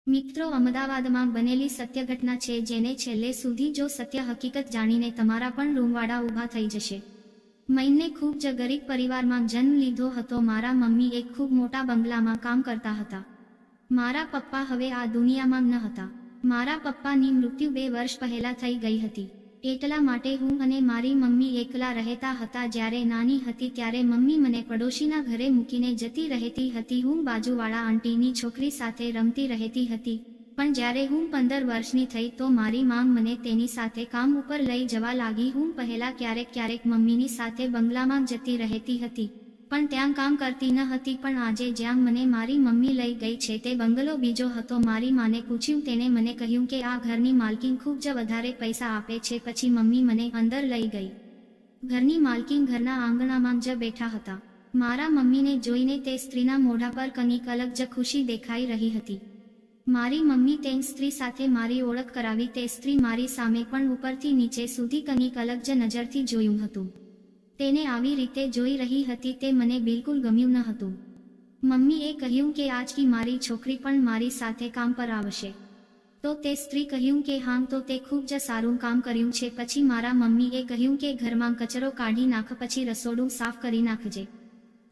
મિત્રો, અમદાવાદમાં બનેલી સત્ય ઘટના છે, જેને છેલ્લે સુધી જો સત્ય હકીકત જાણીને તમારા પણ રૂંવાડા ઊભા થઈ જશે। મૈને ખૂબ જ ગરીબ પરિવારમાં જન્મ લીધો હતો। મારા મમ્મી એક ખૂબ મોટા બંગલામાં કામ કરતા હતા। મારા પપ્પા હવે આ દુનિયામાં ન હતા। મારા પપ્પાની મૃત્યુ 2 વર્ષ પહેલા થઈ ગઈ હતી। એટલા માટે હું અને મારી મમ્મી એકલા રહેતા હતા। જ્યારે નાની હતી ત્યારે મમ્મી મને પડોશીના ઘરે મૂકીને જતી રહેતી હતી। હું બાજુવાળા આંટીની છોકરી સાથે રમતી રહેતી હતી, પણ જ્યારે હું 15 વર્ષની થઈ તો મારી માં મને તેની સાથે કામ ઉપર લઈ જવા લાગી। હું પહેલા ક્યારેક મમ્મીની સાથે બંગલામાં જતી રહેતી હતી, પણ ત્યાં કામ કરતી ન હતી। પણ આજે જ્યાં મને મારી મમ્મી લઈ ગઈ છે તે બંગલો બીજો હતો। મારી માને પૂછ્યું, તેણે મને કહ્યું કે આ ઘરની માલકીન ખૂબ જ વધારે પૈસા આપે છે। પછી મમ્મી મને અંદર લઈ ગઈ। ઘરની માલકીન ઘરના આંગણામાં જ બેઠા હતા। મારા મમ્મીને જોઈને તે સ્ત્રીના મોઢા પર કંઈક અલગ જ ખુશી દેખાઈ રહી હતી। મારી મમ્મી તે સ્ત્રી સાથે મારી ઓળખ કરાવી। તે સ્ત્રી મારી સામે પણ ઉપરથી નીચે સુધી કંઈક અલગ જ નજરથી જોયું હતું। તેને આવી રીતે જોઈ રહી હતી તે મને બિલકુલ ગમ્યું ન હતું। મમ્મીએ કહ્યું કે આજથી મારી છોકરી પણ મારી સાથે કામ પર આવશે। તો તે સ્ત્રી કહ્યું કે હા, તો તે ખૂબ જ સારું કામ કર્યું છે। પછી મારા મમ્મીએ કહ્યું કે ઘરમાં કચરો કાઢી નાખ, પછી રસોડું સાફ કરી નાખજે,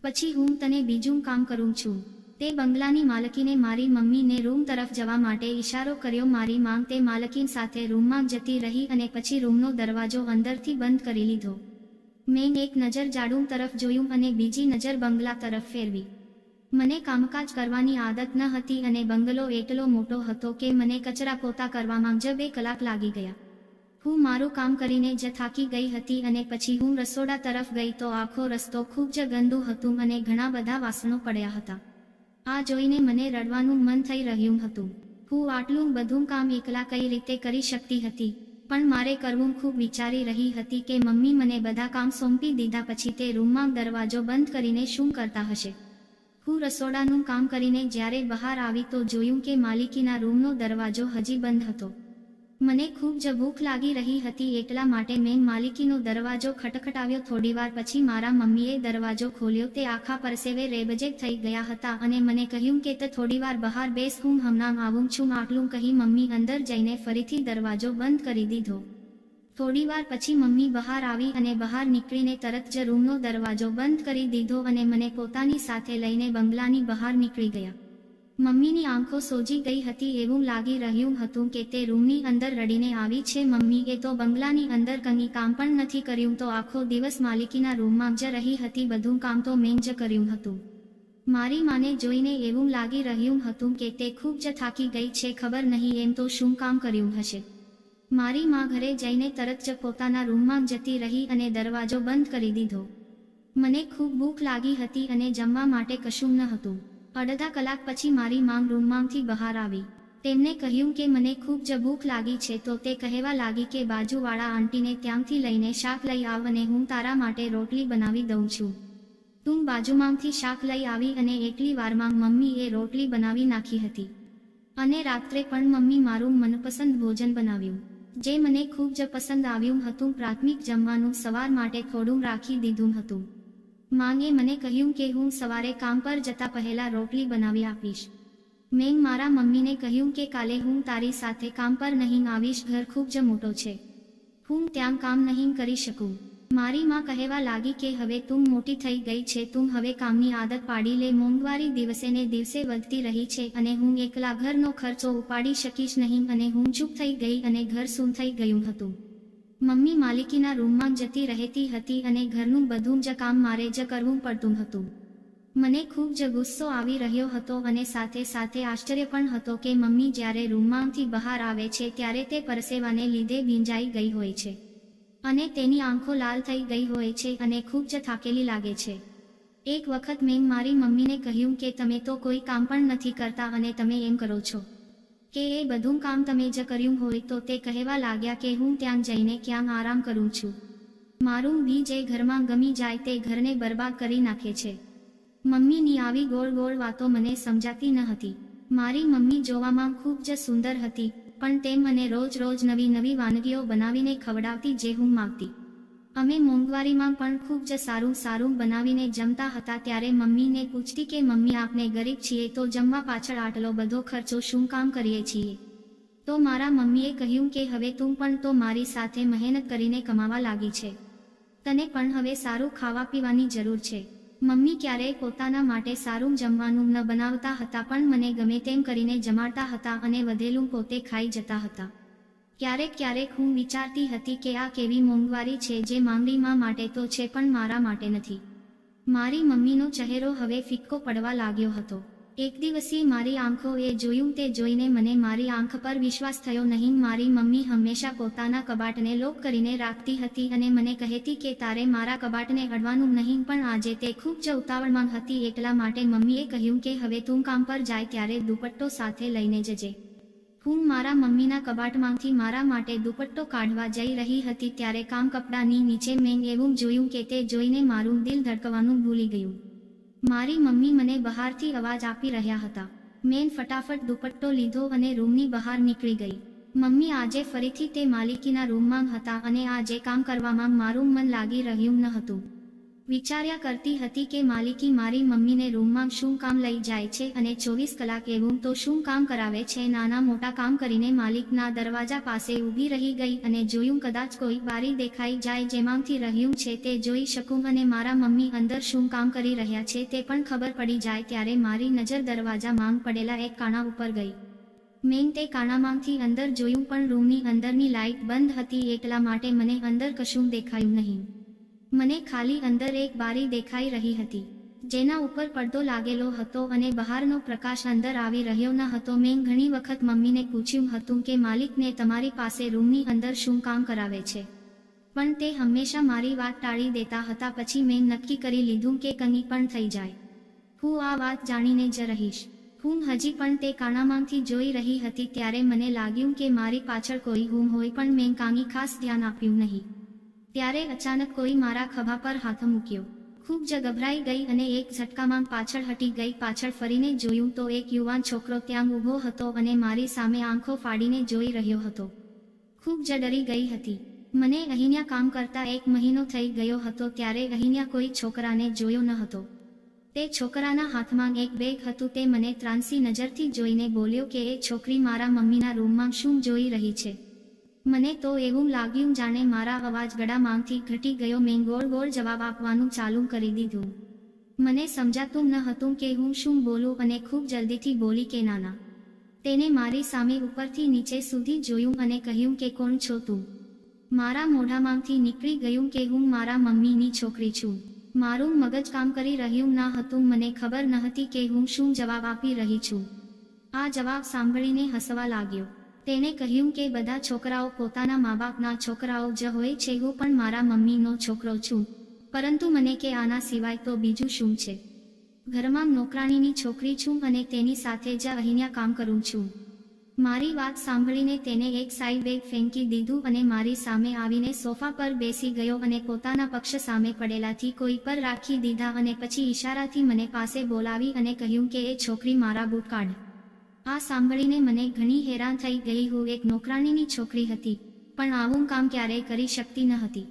પછી હું તને બીજું કામ કરું છું। તે બંગલાની માલકીને મારી મમ્મીને રૂમ તરફ જવા માટે ઈશારો કર્યો। મારી માં તે માલકીન સાથે રૂમમાં જતી રહી અને પછી રૂમનો દરવાજો અંદરથી બંધ કરી લીધો। મેં એક નજર ઝાડુ તરફ જોયું અને બીજી નજર બંગલા તરફ ફેરવી। મને કામકાજ કરવાની આદત ન હતી અને બંગલો એટલો મોટો હતો કે મને કચરા પોતા કરવામાં જ 2 કલાક લાગી ગયા। હું મારું કામ કરીને જ થાકી ગઈ હતી અને પછી હું રસોડા તરફ ગઈ તો આખો રસ્તો ખૂબ જ ગંદુ હતું અને ઘણા બધા વાસણો પડ્યા હતા। આ જોઈને મને રડવાનું મન થઈ રહ્યું હતું। હું આટલું બધું કામ એકલા કઈ રીતે કરી શકતી હતી, પણ મારે કરવું ખૂબ વિચારી રહી હતી કે મમ્મી મને બધા કામ સોંપી દીધા પછી તે રૂમમાં દરવાજો બંધ કરીને શું કરતા હશે। હું રસોડાનું કામ કરીને જ્યારે બહાર આવી તો જોયું કે માલિકીના રૂમનો દરવાજો હજી બંધ હતો। મને ખૂબ જ ભૂખ લાગી રહી હતી, એટલા માટે મેં માલિકીનો દરવાજો ખટખટાવ્યો। થોડીવાર પછી મારા મમ્મીએ દરવાજો ખોલ્યો। તે આખા પરસેવે રેબઝેબ થઈ ગયા હતા અને મને કહ્યું કે તે થોડીવાર બહાર બેસ, હું હમણાં આવું છું। આટલું કહી મમ્મી અંદર જઈને ફરીથી દરવાજો બંધ કરી દીધો। થોડીવાર પછી મમ્મી બહાર આવી અને બહાર નીકળીને તરત જ રૂમનો દરવાજો બંધ કરી દીધો અને મને પોતાની સાથે લઈને બંગલાની બહાર નીકળી ગયા। મમ્મીની આંખો સોજી ગઈ હતી। એવું લાગી રહ્યું હતું કે તે રૂમની અંદર રડીને આવી છે। મમ્મીએ તો બંગલાની અંદર કંઈ કામ પણ નથી કર્યું, તો આખો દિવસ માલિકીના રૂમમાં જ રહી હતી। બધું કામ તો મેં જ કર્યું હતું। મારી માને જોઈને એવું લાગી રહ્યું હતું કે તે ખૂબ જ થાકી ગઈ છે। ખબર નહીં એમ તો શું કામ કર્યું હશે। મારી માં ઘરે જઈને તરત જ પોતાના રૂમમાં જતી રહી અને દરવાજો બંધ કરી દીધો। મને ખૂબ ભૂખ લાગી હતી અને જમવા માટે કશું ન હતું। અડધા કલાક પછી મારી માં રૂમમાંથી બહાર આવી। તેમને કહ્યું કે મને ખૂબ જ ભૂખ લાગી છે, તો તે કહેવા લાગી કે બાજુવાળા આંટીને ત્યાંથી લઈને શાક લઈ આવ અને હું તારા માટે રોટલી બનાવી દઉં છું। તું બાજુમાંથી શાક લઈ આવી અને એટલી વારમાં મમ્મીએ રોટલી બનાવી નાખી હતી અને રાત્રે પણ મમ્મી મારું મનપસંદ ભોજન બનાવ્યું, જે મને ખૂબ જ પસંદ આવ્યું હતું। પ્રાથમિક જમવાનું સવાર માટે થોડું રાખી દીધું હતું। માંગે મને કહ્યું કે હું સવારે કામ પર જતા પહેલા રોટલી બનાવી આપીશ। મેં મારા મમ્મીને કહ્યું કે કાલે હું તારી સાથે કામ પર નહીં આવીશ, ઘર ખૂબ જ મોટો છે, હું ત્યાં કામ નહીં કરી શકું। મારી માં કહેવા લાગી કે હવે તું મોટી થઈ ગઈ છે, તું હવે કામની આદત પાડી લે। મોંઘવારી દિવસે ને દિવસે વધતી રહી છે અને હું એકલા ઘરનો ખર્ચો ઉપાડી શકીશ નહીં। અને હું ચૂપ થઈ ગઈ અને ઘર સૂન થઈ ગયું હતું। મમ્મી માલિકીના રૂમમાં જતી રહેતી હતી અને ઘરનું બધું જ કામ મારે જ કરવું પડતું હતું। મને ખૂબ જ ગુસ્સો આવી રહ્યો હતો અને સાથે સાથે આશ્ચર્ય પણ હતો કે મમ્મી જ્યારે રૂમમાંથી બહાર આવે છે ત્યારે તે પરસેવાને લીધે ભીંજાઈ ગઈ હોય છે અને તેની આંખો લાલ થઈ ગઈ હોય છે અને ખૂબ જ થાકેલી લાગે છે। એક વખત મેં મારી મમ્મીને કહ્યું કે તમે તો કોઈ કામ પણ નથી કરતા અને તમે એમ કરો છો કે એ બધું કામ તમે જ કર્યું હોય। તો તે કહેવા લાગ્યા કે હું ત્યાં જઈને ક્યાં આરામ કરું છું। મારું બી જે ઘરમાં ગમી જાય તે ઘરને બરબાદ કરી નાખે છે। મમ્મીની આવી ગોળ ગોળ વાતો મને સમજાતી ન હતી। મારી મમ્મી જોવામાં ખૂબ જ સુંદર હતી, પણ તે મને રોજ રોજ નવી નવી વાનગીઓ બનાવીને ખવડાવતી જે હું માંગતી અમે મોંઘવારીમાં પણ ખૂબ જ સારું સારું બનાવીને જમતા હતા ત્યારે મમ્મીને પૂછતી કે મમ્મી આપણે ગરીબ છીએ તો જમવા પાછળ આટલો બધો ખર્ચો શું કામ કરીએ છીએ? તો મારા મમ્મીએ કહ્યું કે હવે તું પણ તો મારી સાથે મહેનત કરીને કમાવા લાગી છે, તને પણ હવે સારું ખાવા પીવાની જરૂર છે. મમ્મી ક્યારેય પોતાના માટે સારું જમવાનું ન બનાવતા હતા પણ મને ગમે તેમ કરીને જમાડતા હતા અને વધેલું પોતે ખાઈ જતા હતા. ક્યારેક ક્યારેક હું વિચારતી હતી કે આ કેવી મોંઘવારી છે જે માંગણીમાં માટે તો છે પણ મારા માટે નથી. મારી મમ્મીનો ચહેરો હવે ફિક્કો પડવા લાગ્યો હતો. એક દિવસે મારી આંખોએ જોયું તે જોઈને મને મારી આંખ પર વિશ્વાસ થયો નહીં. મારી મમ્મી હંમેશા પોતાના કબાટને લોક કરીને રાખતી હતી અને મને કહેતી કે તારે મારા કબાટને અડવાનું નહીં, પણ આજે તે ખૂબ જ ઉતાવળમાં હતી એટલા માટે મમ્મીએ કહ્યું કે હવે તું કામ પર જાય ત્યારે દુપટ્ટો સાથે લઈને જજે. હું મારા મમ્મીના કબાટમાંથી મારા માટે દુપટ્ટો કાઢવા જઈ રહી હતી ત્યારે કામ કપડાની નીચે મેં એવું જોયું કે તે જોઈને મારું દિલ ધડકવાનું ભૂલી ગયું. મારી મમ્મી મને બહારથી અવાજ આપી રહ્યા હતા. મેં ફટાફટ દુપટ્ટો લીધો અને રૂમની બહાર નીકળી ગઈ. મમ્મી આજે ફરીથી તે માલિકીના રૂમમાં હતા અને આ જે કામ કરવામાં મારું મન લાગી રહ્યું ન હતું. વિચાર્યા કરતી હતી કે માલિકી મારી મમ્મીને રૂમમાં શું કામ લઈ જાય છે અને 24 કલાક એવું તો શું કામ કરાવે છે. નાના મોટા કામ કરીને માલિકના દરવાજા પાસે ઊભી રહી ગઈ અને જોયું કદાચ કોઈ બારી દેખાઈ જાય જેમાંથી રહ્યું છે તે જોઈ શકું અને મારા મમ્મી અંદર શું કામ કરી રહ્યા છે તે પણ ખબર પડી જાય. ત્યારે મારી નજર દરવાજા માંગ પડેલા એક કાણા ઉપર ગઈ. મેં તે કાણામાંથી અંદર જોયું પણ રૂમની અંદરની લાઇટ બંધ હતી એટલા માટે મને અંદર કશું દેખાયું નહીં. મને ખાલી અંદર એક બારી દેખાઈ રહી હતી જેના ઉપર પડદો લાગેલો હતો અને બહારનો પ્રકાશ અંદર આવી રહ્યો ન હતો. મેં ઘણી વખત મમ્મીને પૂછ્યું હતું કે માલિકને તમારી પાસે રૂમની અંદર શું કામ કરાવે છે, પણ તે હંમેશા મારી વાત ટાળી દેતા હતા. પછી મેં નક્કી કરી લીધું કે કંઈ પણ થઈ જાય હું આ વાત જાણીને જ રહીશ. હું હજી પણ તે કાણામાંથી જોઈ રહી હતી ત્યારે મને લાગ્યું કે મારી પાછળ કોઈ હું હોય પણ મેં કાંઈ ખાસ ધ્યાન આપ્યું નહીં. ત્યારે અચાનક કોઈ મારા ખભા પર હાથ મૂક્યો. ખૂબ જ ગભરાઈ ગઈ અને એક ઝટકામાં પાછળ હટી ગઈ. પાછળ ફરીને જોયું તો એક યુવાન છોકરો ત્યાં ઊભો હતો અને મારી સામે આંખો ફાડીને જોઈ રહ્યો હતો. ખૂબ જ ડરી ગઈ હતી. મને અહીંયા કામ કરતા 1 મહિનો થઈ ગયો હતો ત્યારે અહીંયા કોઈ છોકરાને જોયો ન હતો. તે છોકરાના હાથમાં એક બેગ હતું. તે મને ત્રાંસી નજરથી જોઈને બોલ્યો કે એ છોકરી મારા મમ્મીના રૂમમાં શું જોઈ રહી છે. મને તો એવું લાગ્યું જાણે મારા અવાજ ગળામાંથી ઘટી ગયો. મેં ગોળ ગોળ જવાબ આપવાનું ચાલુ કરી દીધું. મને સમજાતું ન હતું કે હું શું બોલું અને ખૂબ જલ્દીથી બોલી કે નાના. તેને મારી સામે ઉપરથી નીચે સુધી જોયું અને કહ્યું કે કોણ છો તું? મારા મોઢામાંથી નીકળી ગયું કે હું મારા મમ્મીની છોકરી છું. મારું મગજ કામ કરી રહ્યું ન હતું. મને ખબર નહોતી કે હું શું જવાબ આપી રહી છું. આ જવાબ સાંભળીને હસવા લાગ્યો. તેણે કહ્યું કે બધા છોકરાઓ પોતાના મા બાપના છોકરાઓ જ હોય છે. હું પણ મારા મમ્મીનો છોકરો છું, પરંતુ મને કે આના સિવાય તો બીજું શું છે? ઘરમાં નોકરાણીની છોકરી છું અને તેની સાથે જ અહીંયા કામ કરું છું. મારી વાત સાંભળીને તેને એક સાઈડ બેગ ફેંકી દીધું અને મારી સામે આવીને સોફા પર બેસી ગયો અને પોતાના પક્ષ સામે પડેલાથી કોઈ પર રાખી દીધા અને પછી ઈશારાથી મને પાસે બોલાવી અને કહ્યું કે એ છોકરી મારા બૂટ કાઢ. આ સાંભળીને મને ઘણી હેરાન થઈ ગઈ. હું એક નોકરાણીની છોકરી હતી પણ આવું કામ ક્યારેય કરી શકતી ન હતી.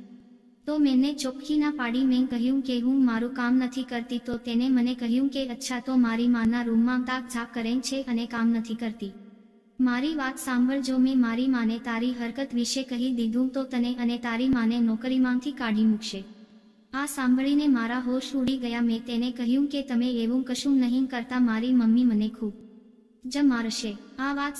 તો મેને ચોખ્ખી ના પાડી. મેં કહ્યું કે હું મારું કામ નથી કરતી. તો તેને મને કહ્યું કે અચ્છા તો મારી માના રૂમમાં તાક ઝાક કરે છે અને કામ નથી કરતી. મારી વાત સાંભળ, જો મેં મારી માને તારી હરકત વિશે કહી દીધું તો તને અને તારી માને નોકરીમાંથી કાઢી મૂકશે. આ સાંભળીને મારા હોશ ઉડી ગયા. મેં તેને કહ્યું કે તમે એવું કશું નહીં કરતા, મારી મમ્મી મને ખૂબ જ મારશે. આ વાત